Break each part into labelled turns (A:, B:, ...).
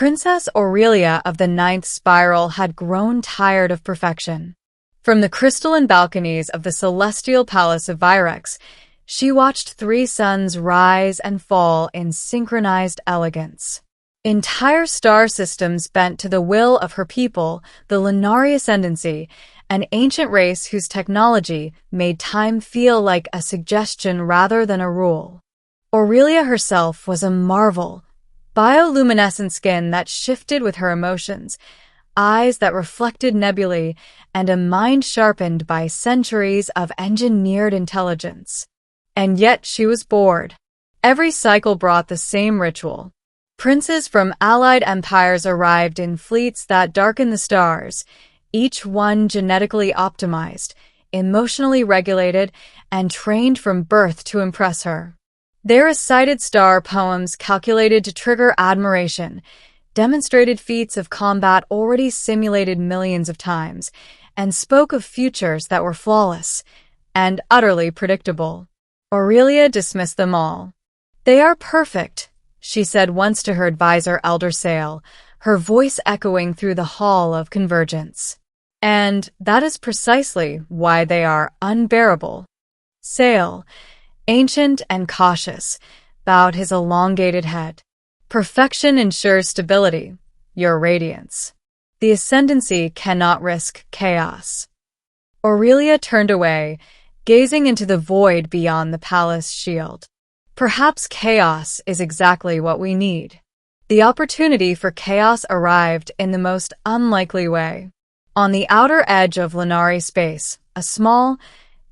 A: Princess Aurelia of the Ninth Spiral had grown tired of perfection. From the crystalline balconies of the celestial palace of Virex, she watched three suns rise and fall in synchronized elegance. Entire star systems bent to the will of her people, the Lunari Ascendancy, an ancient race whose technology made time feel like a suggestion rather than a rule. Aurelia herself was a marvel. Bioluminescent skin that shifted with her emotions, eyes that reflected nebulae, and a mind sharpened by centuries of engineered intelligence. And yet she was bored. Every cycle brought the same ritual. Princes from allied empires arrived in fleets that darkened the stars, each one genetically optimized, emotionally regulated, and trained from birth to impress her. They recited star poems calculated to trigger admiration, demonstrated feats of combat already simulated millions of times, and spoke of futures that were flawless and utterly predictable. Aurelia dismissed them all. "They are perfect," she said once to her advisor Elder Sale, her voice echoing through the hall of convergence. "And that is precisely why they are unbearable." Sale, ancient and cautious, bowed his elongated head. "Perfection ensures stability, your radiance. The Ascendancy cannot risk chaos." Aurelia turned away, gazing into the void beyond the palace shield. Perhaps chaos is exactly what we need. The opportunity for chaos arrived in the most unlikely way. On the outer edge of Lunari space, a small,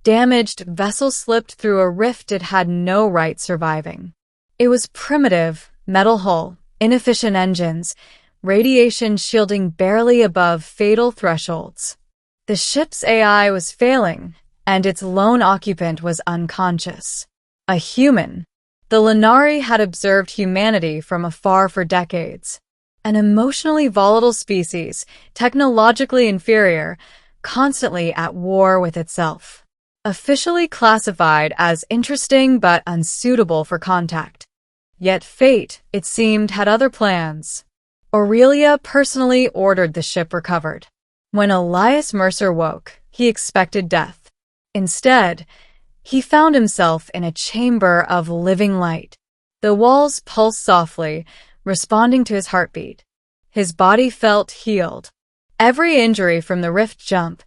A: damaged vessel slipped through a rift it had no right surviving. It was primitive, metal hull, inefficient engines, radiation shielding barely above fatal thresholds. The ship's AI was failing, and its lone occupant was unconscious. A human. The Lunari had observed humanity from afar for decades. An emotionally volatile species, technologically inferior, constantly at war with itself. Officially classified as interesting but unsuitable for contact. Yet fate, it seemed, had other plans. Aurelia personally ordered the ship recovered. When Elias Mercer woke, he expected death. Instead, he found himself in a chamber of living light. The walls pulsed softly, responding to his heartbeat. His body felt healed. Every injury from the rift jump,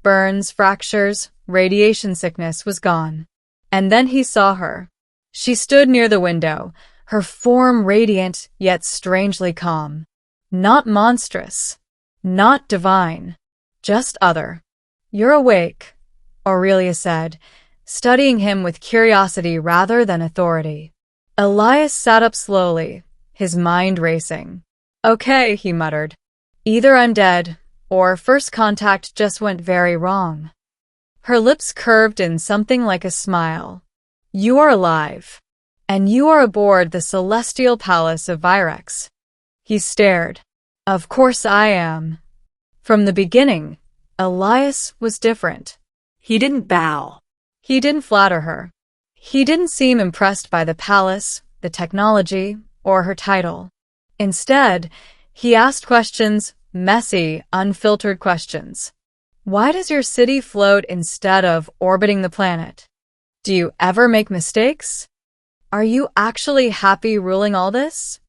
A: burns, fractures, radiation sickness was gone. And then he saw her. She stood near the window, her form radiant yet strangely calm. Not monstrous. Not divine. Just other. "You're awake," Aurelia said, studying him with curiosity rather than authority. Elias sat up slowly, his mind racing. "Okay," he muttered. "Either I'm dead, or first contact just went very wrong." Her lips curved in something like a smile. "You are alive, and you are aboard the celestial palace of Virex." He stared. "Of course I am." From the beginning, Elias was different. He didn't bow. He didn't flatter her. He didn't seem impressed by the palace, the technology, or her title. Instead, he asked questions, messy, unfiltered questions. Why does your city float instead of orbiting the planet? Do you ever make mistakes? Are you actually happy ruling all this?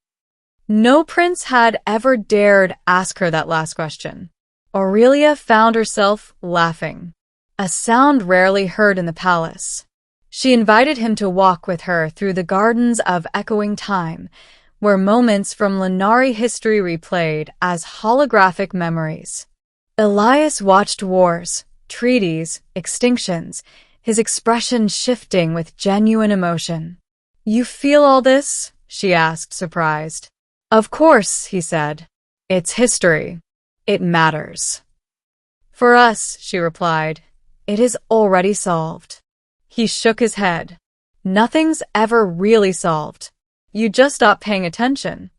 A: No prince had ever dared ask her that last question. Aurelia found herself laughing, a sound rarely heard in the palace. She invited him to walk with her through the gardens of echoing time, where moments from Lunari history replayed as holographic memories. Elias watched wars, treaties, extinctions, his expression shifting with genuine emotion. "You feel all this?" she asked, surprised. "Of course," he said. "It's history. It matters." "For us," she replied, "it is already solved." He shook his head. "Nothing's ever really solved. You just stop paying attention."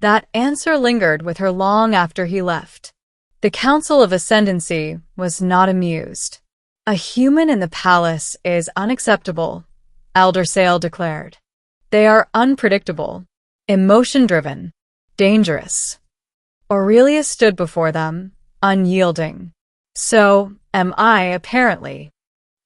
A: That answer lingered with her long after he left. The Council of Ascendancy was not amused. "A human in the palace is unacceptable," Elder Sale declared. "They are unpredictable, emotion-driven, dangerous. Aurelia stood before them, unyielding. So am I, apparently.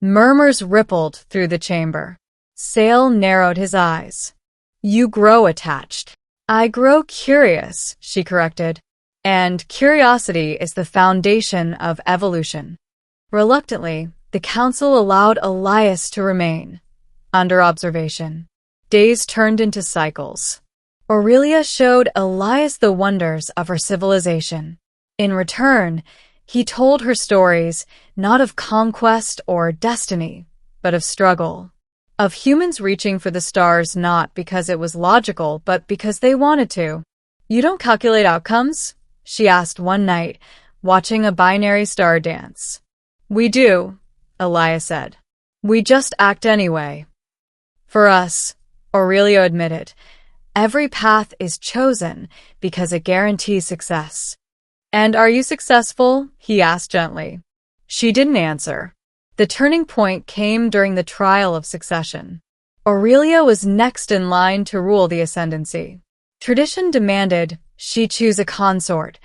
A: Murmurs rippled through the chamber. Sale narrowed his eyes. You grow attached. I grow curious, she corrected. And curiosity is the foundation of evolution. Reluctantly, the council allowed Elias to remain, under observation. Days turned into cycles. Aurelia showed Elias the wonders of her civilization. In return, he told her stories not of conquest or destiny, but of struggle. Of humans reaching for the stars not because it was logical, but because they wanted to. You don't calculate outcomes? She asked one night, watching a binary star dance. We do, Elias said. We just act anyway. For us, Aurelia admitted, every path is chosen because it guarantees success. And are you successful? He asked gently. She didn't answer. The turning point came during the trial of succession. Aurelia was next in line to rule the ascendancy. Tradition demanded she choose a consort,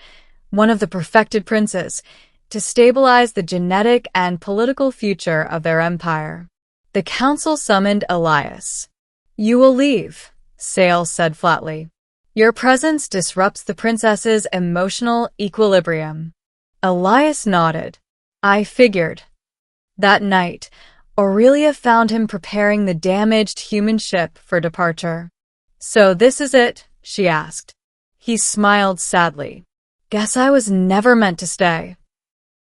A: one of the perfected princes, to stabilize the genetic and political future of their empire. The council summoned Elias. You will leave, Sale said flatly. Your presence disrupts the princess's emotional equilibrium. Elias nodded. I figured. That night, Aurelia found him preparing the damaged human ship for departure. So this is it? She asked. He smiled sadly. Guess I was never meant to stay.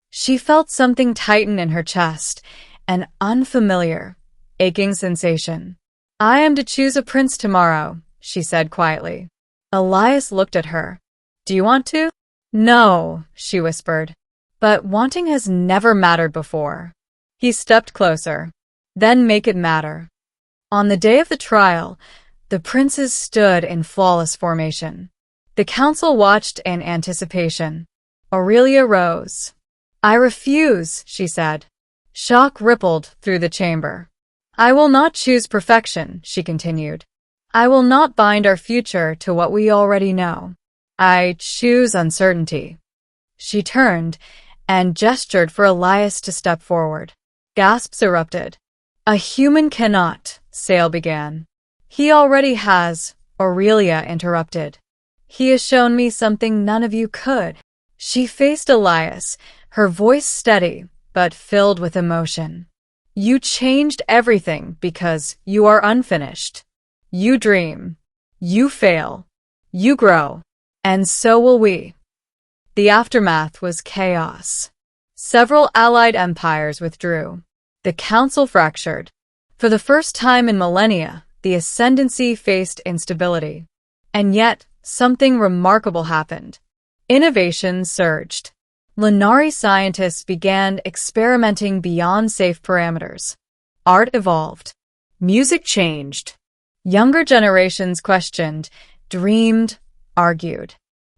A: She felt something tighten in her chest, an unfamiliar, aching sensation. I am to choose a prince tomorrow, she said quietly. Elias looked at her. Do you want to? No, she whispered. But wanting has never mattered before. He stepped closer. Then make it matter. On the day of the trial, the princes stood in flawless formation. The council watched in anticipation. Aurelia rose. I refuse, she said. Shock rippled through the chamber. I will not choose perfection, she continued. I will not bind our future to what we already know. I choose uncertainty. She turned and gestured for Elias to step forward. Gasps erupted. A human cannot, Sale began. He already has, Aurelia interrupted. He has shown me something none of you could. She faced Elias, her voice steady, but filled with emotion. You changed everything because you are unfinished. You dream. You fail. You grow. And so will we. The aftermath was chaos. Several allied empires withdrew. The council fractured. For the first time in millennia, the ascendancy faced instability. And yet, something remarkable happened. Innovation surged. Lunari scientists began experimenting beyond safe parameters. Art evolved. Music changed. Younger generations questioned, dreamed, argued.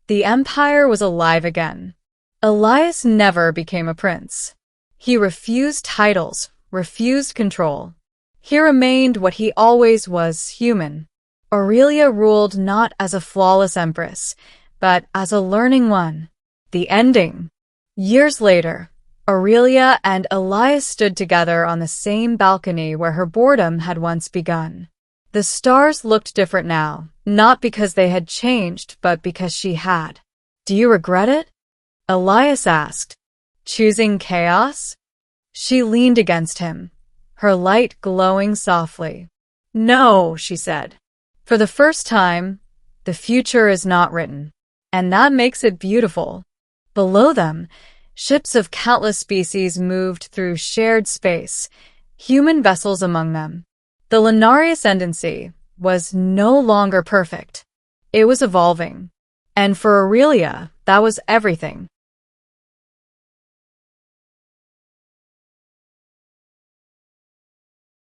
A: The empire was alive again. Elias never became a prince. He refused titles, refused control. He remained what he always was, human. Aurelia ruled not as a flawless empress, but as a learning one. The ending. Years later, Aurelia and Elias stood together on the same balcony where her boredom had once begun. The stars looked different now, not because they had changed, but because she had. Do you regret it? Elias asked. Choosing chaos? She leaned against him, her light glowing softly. No, she said. For the first time, the future is not written, and that makes it beautiful. Below them, ships of countless species moved through shared space, human vessels among them. The Lunari ascendancy was no longer perfect. It was evolving. And for Aurelia, that was everything.